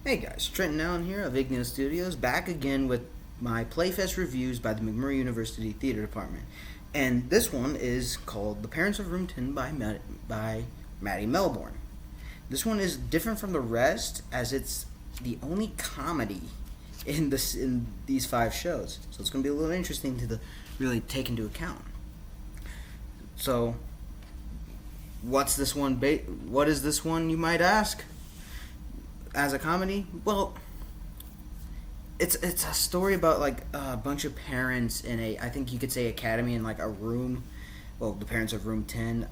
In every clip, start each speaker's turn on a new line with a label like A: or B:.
A: Hey guys, Trenton Allen here of Igneo Studios, back again with my PlayFest reviews by the McMurry University Theater Department. And this one is called The Parents of Room 10 by Maddie Melbourne. This one is different from the rest as it's the only comedy in these 5 shows. So it's going to be a little interesting to really take into account. So, what is this one, you might ask? As a comedy, well, it's a story about like a bunch of parents in I think you could say academy in like a room. Well, the parents of room 10,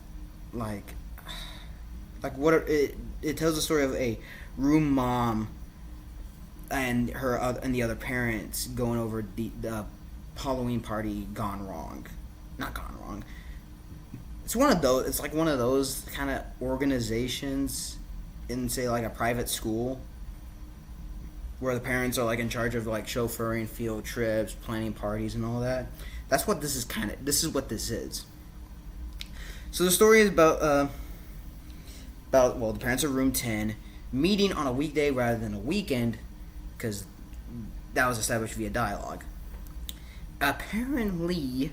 A: like what it tells the story of a room mom and the other parents going over the Halloween party gone wrong, not gone wrong. It's one of those. It's like one of those kind of organizations in, say, like a private school where the parents are like in charge of like chauffeuring field trips, planning parties and all that. That's what this is what this is. So the story is about the parents of room 10 meeting on a weekday rather than a weekend, because that was established via dialogue. Apparently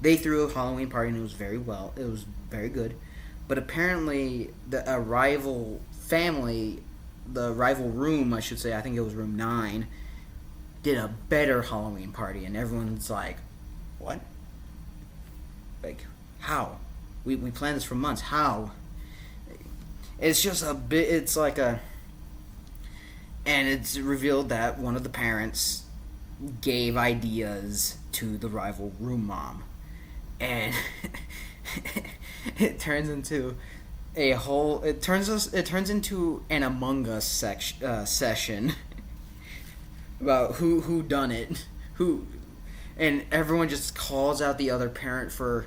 A: they threw a Halloween party and it was very good. But apparently the rival room, I should say, I think it was room 9, did a better Halloween party, and everyone's like, what? Like, how? We planned this for months. How? It's just a bit, and it's revealed that one of the parents gave ideas to the rival room mom. And it turns into an Among Us session about who done it, and everyone just calls out the other parent for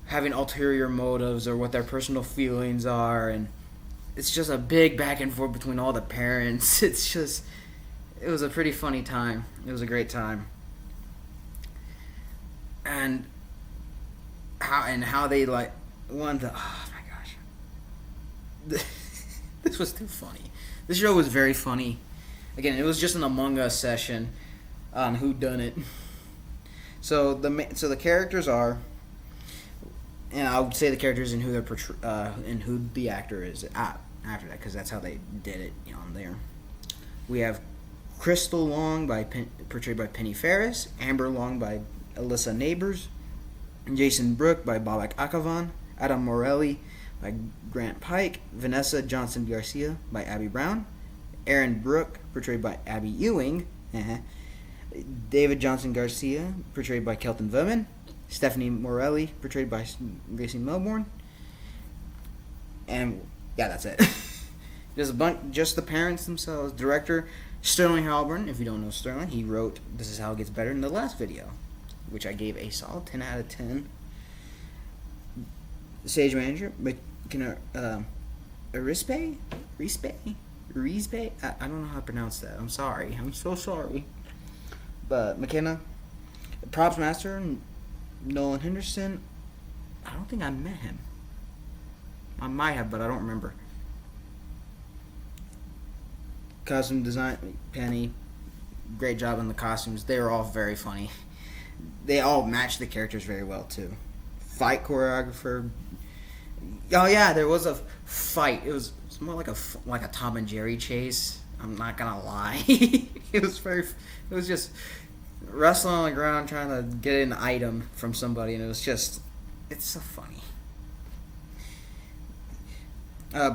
A: having ulterior motives or what their personal feelings are, and it's just a big back and forth between all the parents. It was a pretty funny time. It was a great time. And how they like wanted to, oh my gosh, this was too funny. This show was very funny. Again, it was just an Among Us session on who done it. So the characters are, and I would say the characters and who they're and who the actor is after that, because that's how they did it on there. We have Crystal Long portrayed by Penny Ferris, Amber Long by Alyssa Neighbors, Jason Brooke by Babak Akavan, Adam Morelli by Grant Pike, Vanessa Johnson Garcia by Abby Brown, Aaron Brooke portrayed by Abby Ewing, David Johnson Garcia portrayed by Kelton Verman, Stephanie Morelli portrayed by Gracie Melbourne, and yeah, that's it. Just the parents themselves. Director Sterling Halburn. If you don't know Sterling, he wrote "This Is How It Gets Better" in the last video, which I gave a solid 10 out of 10. Stage manager, McKenna Rispe? I don't know how to pronounce that. I'm sorry. I'm so sorry. But McKenna. Props master, Nolan Henderson. I don't think I met him. I might have, but I don't remember. Costume design, Penny. Great job on the costumes. They were all very funny. They all match the characters very well too. Fight choreographer. Oh yeah, there was a fight. It was more like a Tom and Jerry chase. I'm not gonna lie. It was just wrestling on the ground trying to get an item from somebody, and it's so funny.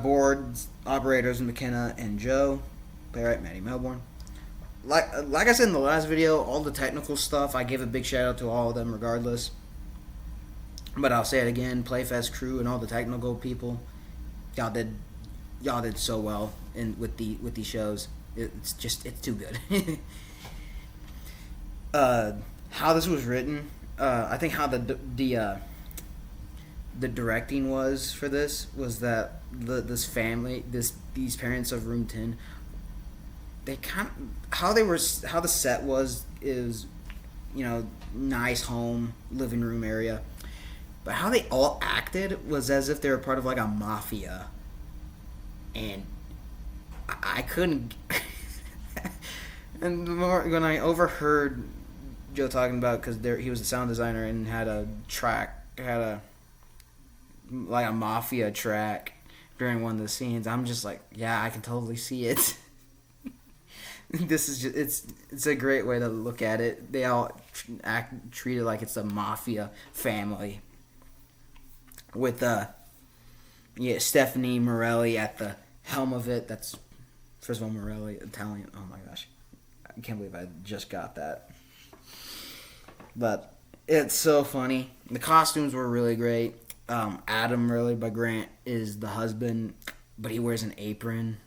A: Board operators McKenna and Joe. Playwright Maddie Melbourne. Like I said in the last video, all the technical stuff, I give a big shout out to all of them regardless. But I'll say it again, PlayFest crew and all the technical people, y'all did so well with these shows. It's too good. How this was written, I think how the directing was for this was that these parents of room 10, they how the set is nice home living room area, but how they all acted was as if they were part of like a mafia and I couldn't. And the more, when I overheard Joe talking about, because he was a sound designer and had a like a mafia track during one of the scenes, I'm just like, yeah, I can totally see it. This is just, it's a great way to look at it. They all treat it like it's a mafia family with Stephanie Morelli at the helm of it. That's, first of all, Morelli, Italian. Oh my gosh, I can't believe I just got that. But it's so funny. The costumes were really great. Adam, really, by Grant, is the husband, but he wears an apron.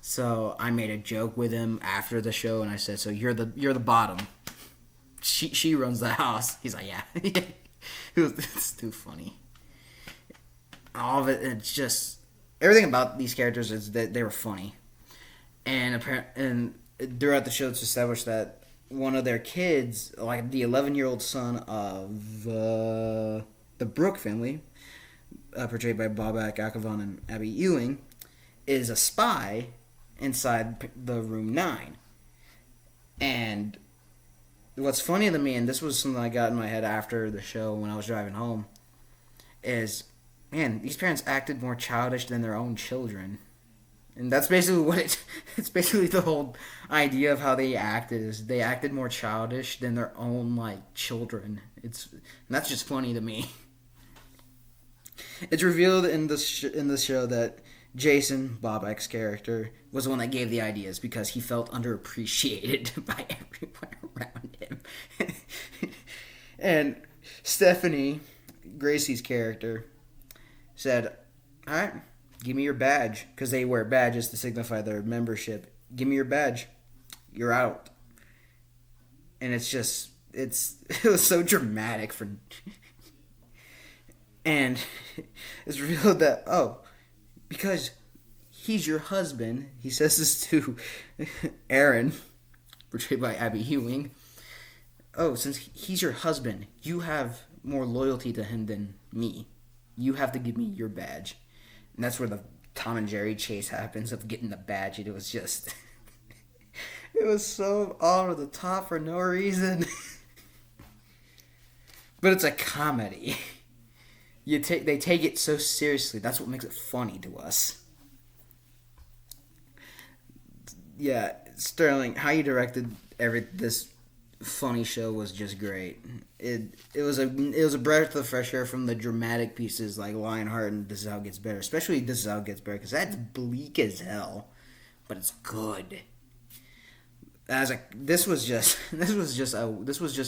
A: So I made a joke with him after the show, and I said, "So you're the bottom. She runs the house." He's like, "Yeah." It's too funny. All of it, it's just everything about these characters is that they were funny, and throughout the show, it's established that one of their kids, like the 11-year-old son of the Brooke family, portrayed by Bobak Akavon and Abby Ewing, is a spy inside the room 9. And what's funny to me, and this was something I got in my head after the show when I was driving home, is, man, these parents acted more childish than their own children. And that's basically it's basically the whole idea of how they acted, is they acted more childish than their own, like, children. And that's just funny to me. It's revealed in the show that Jason, Bobak's character, was the one that gave the ideas because he felt underappreciated by everyone around him. And Stephanie, Gracie's character, said, "All right, give me your badge," because they wear badges to signify their membership. "Give me your badge. You're out." And it was so dramatic for... And it's revealed that, because he's your husband, he says this to Aaron, portrayed by Abby Ewing. Since he's your husband, you have more loyalty to him than me. You have to give me your badge. And that's where the Tom and Jerry chase happens of getting the badge. And it was just... it was so over the top for no reason. But it's a comedy. They take it so seriously. That's what makes it funny to us. Yeah, Sterling, how you directed this funny show was just great. It was a breath of fresh air from the dramatic pieces like Lionheart and This Is How It Gets Better. Especially This Is How It Gets Better, because that's bleak as hell, but it's good. This was just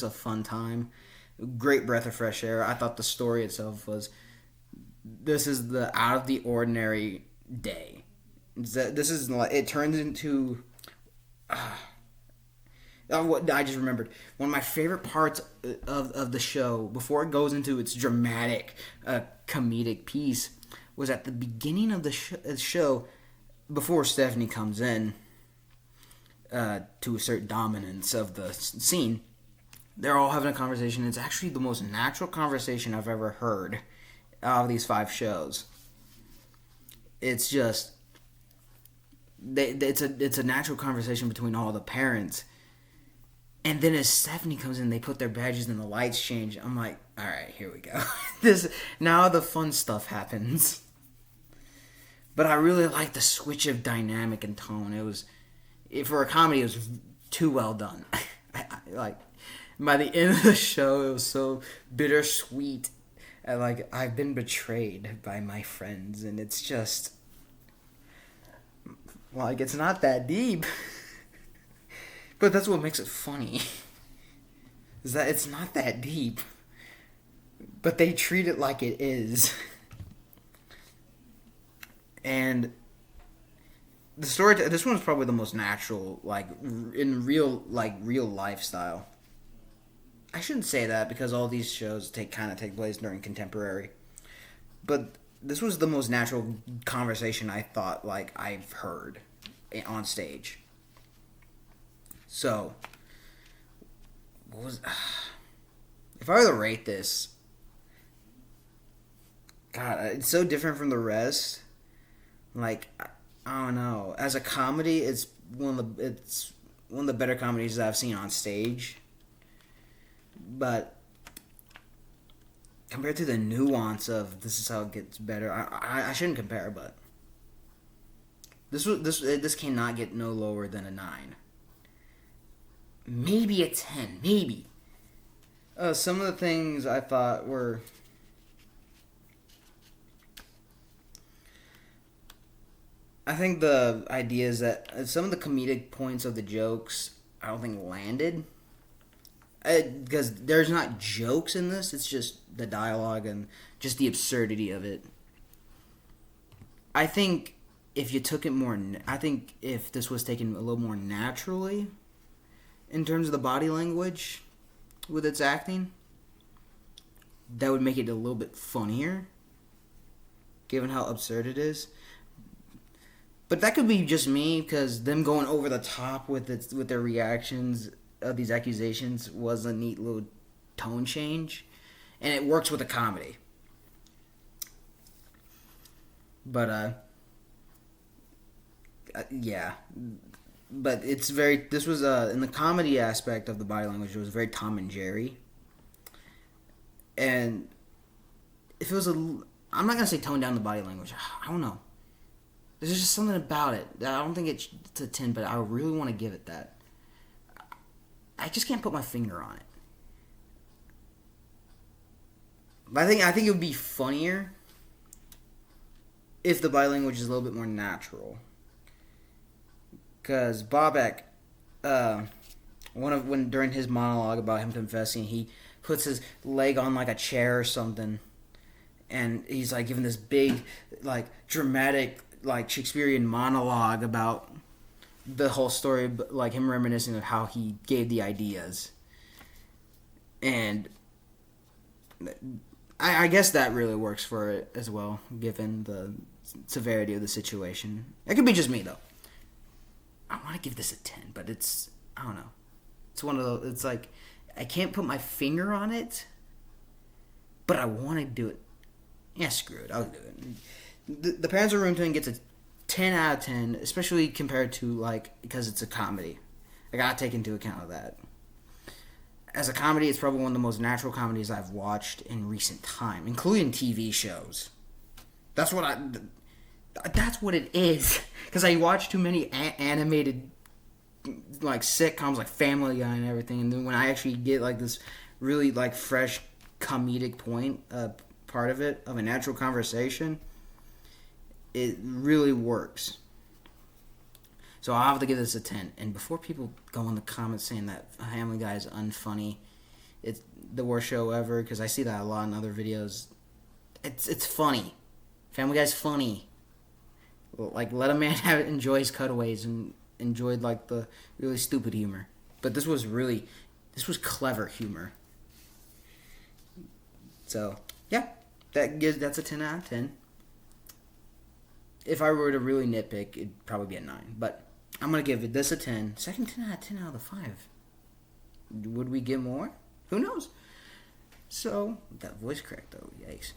A: a fun time. Great breath of fresh air. I thought the story itself was, this is the out of the ordinary day. It turns into... I just remembered. One of my favorite parts of the show, before it goes into its dramatic, comedic piece, was at the beginning of the show, before Stephanie comes in to assert dominance of the scene. They're all having a conversation. It's actually the most natural conversation I've ever heard out of these 5 shows. It's just... It's a natural conversation between all the parents. And then as Stephanie comes in, they put their badges and the lights change. I'm like, all right, here we go. Now the fun stuff happens. But I really like the switch of dynamic and tone. For a comedy, it was too well done. By the end of the show, it was so bittersweet. And I've been betrayed by my friends. And it's just... it's not that deep. But that's what makes it funny. Is that it's not that deep. But they treat it like it is. And the story... This one's probably the most natural, in real lifestyle. I shouldn't say that because all these shows take place during contemporary. But this was the most natural conversation I thought I've heard on stage. So, if I were to rate this, God, it's so different from the rest. Like, I don't know. As a comedy, it's one of the better comedies that I've seen on stage. But compared to the nuance of this is how it gets better, I shouldn't compare, but this cannot get no lower than a 9. Maybe a 10, maybe. Some of the things I thought were I think the idea is that some of the comedic points of the jokes I don't think landed. Because there's not jokes in this, it's just the dialogue and just the absurdity of it. I think if you took it more, I think if this was taken a little more naturally in terms of the body language with its acting, that would make it a little bit funnier, given how absurd it is. But that could be just me, because them going over the top with their reactions of these accusations was a neat little tone change, and it works with the comedy. But yeah, but it's very. This was in the comedy aspect of the body language. It was very Tom and Jerry, and if it was I'm not gonna say tone down the body language. I don't know. There's just something about it that I don't think it's a 10, but I really want to give it that. I just can't put my finger on it. But I think it would be funnier if the body language is a little bit more natural. Because Bobek, when during his monologue about him confessing, he puts his leg on like a chair or something, and he's like giving this big, like dramatic, like Shakespearean monologue about the whole story, like him reminiscing of how he gave the ideas. And I guess that really works for it as well, given the severity of the situation. It could be just me, though. I want to give this a 10, but I don't know. It's one of those, it's like, I can't put my finger on it, but I want to do it. Yeah, screw it, I'll do it. The Parents of Room 10 gets a 10 out of 10, especially compared to, like, because it's a comedy. I gotta take into account of that. As a comedy, it's probably one of the most natural comedies I've watched in recent time, including TV shows. That's what it is. Because I watch too many animated, like, sitcoms, like Family Guy and everything, and then when I actually get, like, this really, like, fresh comedic part of it, of a natural conversation, it really works. So I'll have to give this a 10. And before people go in the comments saying that Family Guy is unfunny, it's the worst show ever, because I see that a lot in other videos. It's funny. Family Guy's funny. Like, let a man enjoy his cutaways and enjoy, like, the really stupid humor. But this was clever humor. So, yeah, that's a 10 out of 10. If I were to really nitpick, it'd probably be a 9. But I'm going to give this a 10. Second 10 out of 10 out of the 5. Would we get more? Who knows? So, that voice crack, though. Yikes.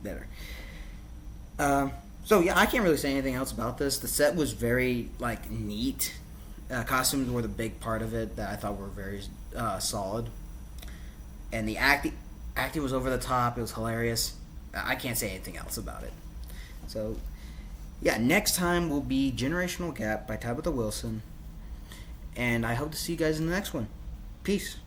A: Better. So, yeah, I can't really say anything else about this. The set was very, like, neat. Costumes were the big part of it that I thought were very solid. And the acting was over the top. It was hilarious. I can't say anything else about it. So, yeah, next time will be Generational Gap by Tabitha Wilson. And I hope to see you guys in the next one. Peace.